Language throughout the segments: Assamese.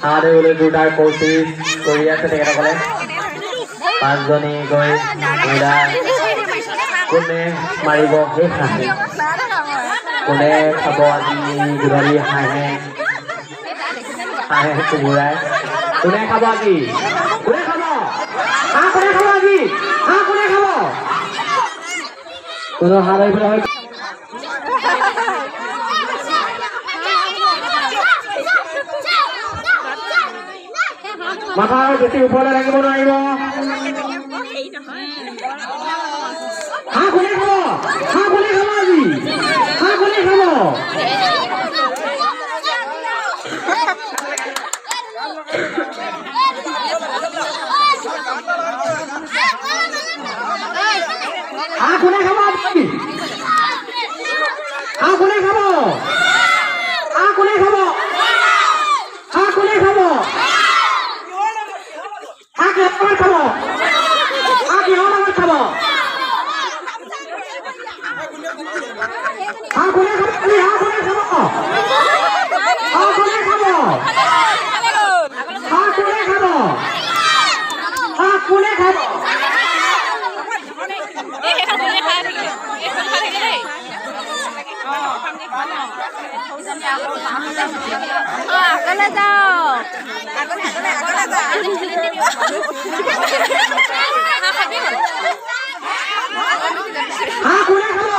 হাত ধৰিবলৈ দুটাৰ কৌশিশ কৰি আছে তেখেতসকলে পাঁচজনী গৈ কোনে মাৰিব সেই হাঁহে কোনে খাব আজি গধূলি হাঁহে হাঁহে কোমোৰাই কোনে খাব আজি কোনে খাব হাঁহ কোনে খাব আজি হাঁহ কোনে খাব কোনো হাঁহ ধৰিবলৈ হয় মাথা বেছি ওপৰলৈ লাগিব নোৱাৰিব হাঁহ কোনে খাব আজি হাঁহ কোনে খাব হাঁহ কোনে খাব আজি হাঁহ কোনে খাব হাঁহ কোনে খাব হাঁহ কোনে খাব হাঁহ কিহৰ খাব হাঁহ কিহৰ লগত খাব হাঁহ কোনে খাব হাঁহ কোনে খাব হাঁহ কোনে খাব হাঁহ কোনে খাব হাঁহ কোনে খাব আগলে যাও হাঁহ কোনে খাব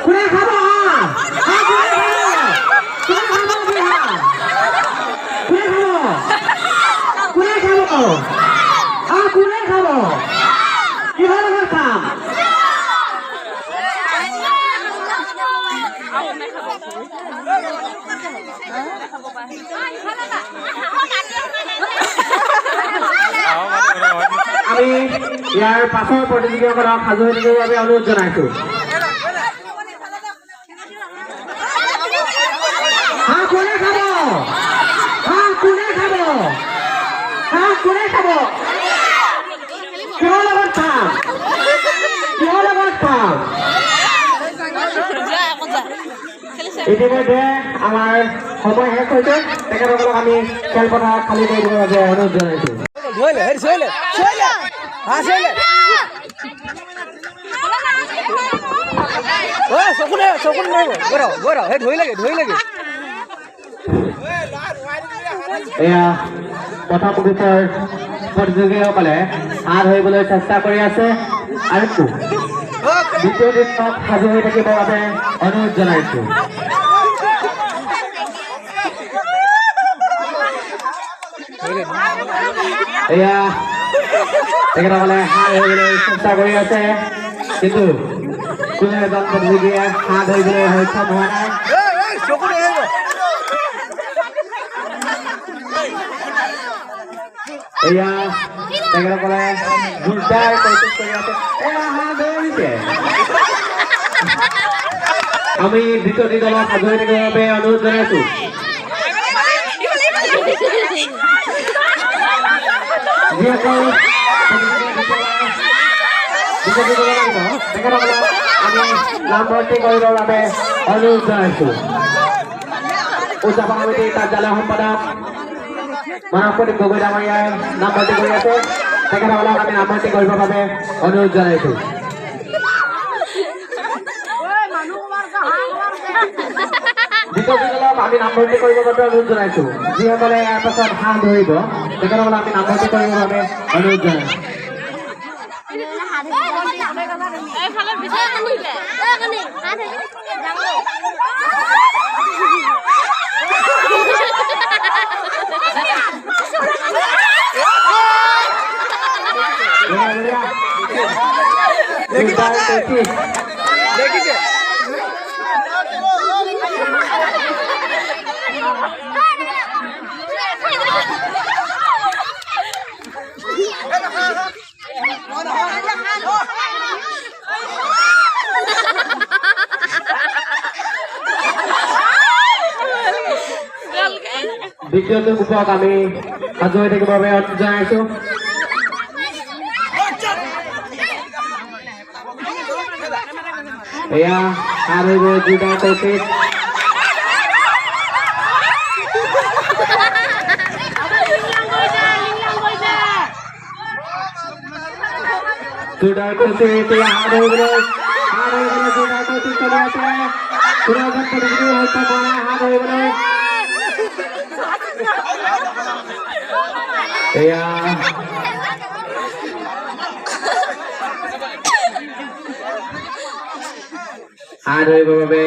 কোনে খাব হাঁহ কোনে খাব কোনে খাব হাঁহ কোনে খাব কিহৰ লগত খাম আমি ইয়াৰ পাছৰ প্ৰতিযোগীসকলক সাজু হৈ থাকিবৰ বাবে অনুৰোধ জনাইছো হাঁহ কোনে খাব হাঁহ কোনে খাব হাঁহ কোনে খাব কিহৰ লগত খাম কিহৰ লগত খাম ইতিমধ্যে আমাৰ সময় শেষ হৈছে তেখেতসকলক আমি খেলপথাৰ খালী কৰি দিবৰ বাবে অনুৰোধ জনাইছো এয়া প্ৰথম গ্ৰুপৰ প্ৰতিযোগীসকলে হাত ধৰিবলৈ চেষ্টা কৰি আছে আৰু দ্বিতীয় দিনত সাজু হৈ থাকিবৰ বাবে অনুৰোধ জনাইছো এয়া তেখেতসকলে হাত ধৰিবলৈ চেষ্টা কৰি আছে কিন্তু কোনো এজন প্ৰতিযোগীয়ে হাত ধৰিবলৈ সক্ষম হোৱা নাই এয়া তেখেতসকলে জোৰদাৰ কৌতুক কৰি আছে এয়া হাত ধৰিছে আমি দ্বিতীয় দলক সাজু হৈ থাকিবৰ বাবে অনুৰোধ জনাইছো যিসকল তেখেতসকলক আমি নামভৰ্তি কৰিবৰ বাবে অনুৰোধ জনাইছো উদযাপন সমিতিৰ কাৰ্যালয় সম্পাদক মানৱ প্ৰদীপ গগৈ ডাঙৰীয়াই নামভৰ্তি কৰি আছে তেখেতসকলক আমি নামভৰ্তি কৰিবৰ বাবে অনুৰোধ জনাইছো দ্বিতীয়দলক আমি নামভৰ্তি কৰিবৰ বাবে অনুৰোধ জনাইছো যিসকলে ইয়াৰ পাছত হাঁহ ধৰিব তেখেতসকলক আমি নামভৰ্তি কৰিবৰ বাবে অনুৰোধ জনাইছো দ্বিতীয়টো গ্ৰুপক আমি সাজু হৈ থাকিবৰ বাবে অনুৰোধ জনাইছো এয়া আৰু দুটা কৈছে জোৰদাৰ কৰিছে এতিয়া হাত ধৰিবলৈ জোৰদাৰ কৰিছে চলি আছে কোনো এজন প্ৰতিযোগী সক্ষম হোৱা নাই হাত ধৰিবলৈ এয়া হাত ধৰিবৰ বাবে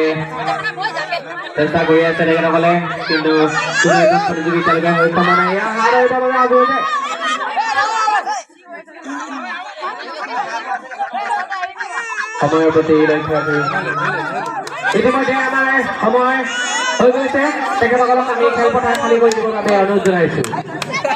চেষ্টা কৰি আছে তেখেতসকলে কিন্তু কোনো এজন প্ৰতিযোগী এতিয়ালৈকে সক্ষম হোৱা নাই এয়া হাত ধৰিবৰ বাবে আগবাঢ়িছে সময়ৰ প্ৰতি লক্ষ্য ৰাখি ইতিমধ্যে আমাৰ সময় হৈ গৈছে তেখেতসকলক আমি খেলপথাৰ খালী কৰি দিবৰ বাবে অনুৰোধ জনাইছো